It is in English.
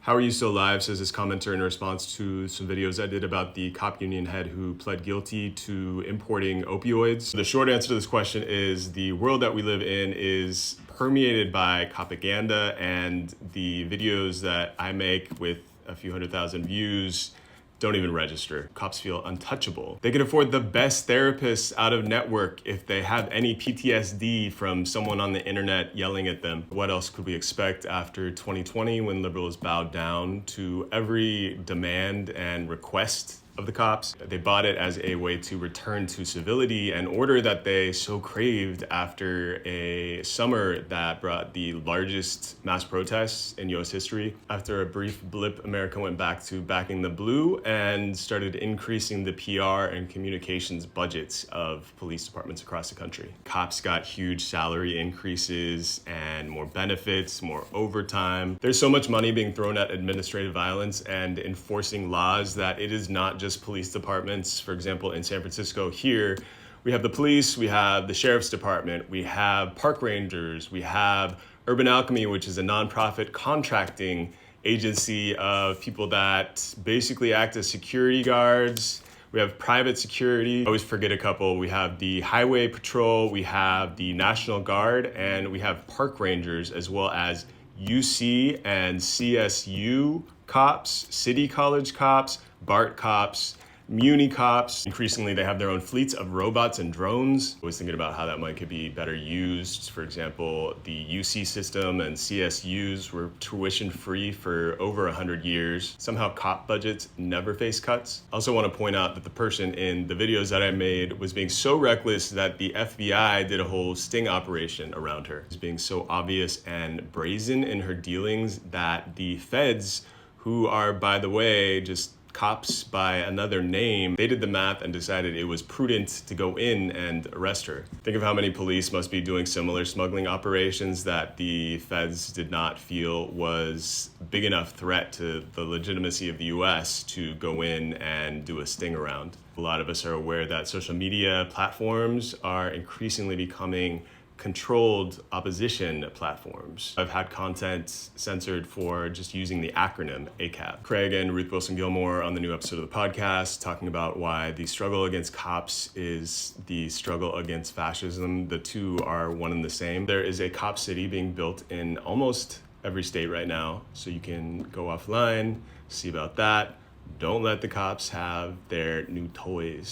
How are you still alive, says this commenter in response to some videos I did about the cop union head who pled guilty to importing opioids. The short answer to this question is the world that we live in is permeated by propaganda, and the videos that I make with a few 100,000 views don't even register. Cops feel untouchable. They can afford the best therapists out of network if they have any PTSD from someone on the internet yelling at them. What else could we expect after 2020 when liberals bowed down to every demand and request of the cops? They bought it as a way to return to civility and order that they so craved after a summer that brought the largest mass protests in US history. After a brief blip, America went back to backing the blue and started increasing the PR and communications budgets of police departments across the country. Cops got huge salary increases and more benefits, more overtime. There's so much money being thrown at administrative violence and enforcing laws that it is not just police departments. For example, in San Francisco here, we have the police, we have the sheriff's department, we have park rangers, we have Urban Alchemy, which is a nonprofit contracting agency of people that basically act as security guards. We have private security. I always forget a couple. We have the Highway Patrol, we have the National Guard, and we have park rangers, as well as UC and CSU cops, City College cops, BART cops, Muni cops. Increasingly, they have their own fleets of robots and drones. I was thinking about how that money could be better used. For example, the UC system and CSUs were tuition free for over 100 years. Somehow cop budgets never face cuts. I also want to point out that the person in the videos that I made was being so reckless that the FBI did a whole sting operation around her. She was being so obvious and brazen in her dealings that the feds, who are, by the way, just cops by another name, they did the math and decided it was prudent to go in and arrest her. Think of how many police must be doing similar smuggling operations that the feds did not feel was a big enough threat to the legitimacy of the US to go in and do a sting around. A lot of us are aware that social media platforms are increasingly becoming controlled opposition platforms. I've had content censored for just using the acronym ACAB. Craig and Ruth Wilson Gilmore on the new episode of the podcast talking about why the struggle against cops is the struggle against fascism. The two are one and the same. There is a cop city being built in almost every state right now, so you can go offline, see about that. Don't let the cops have their new toys.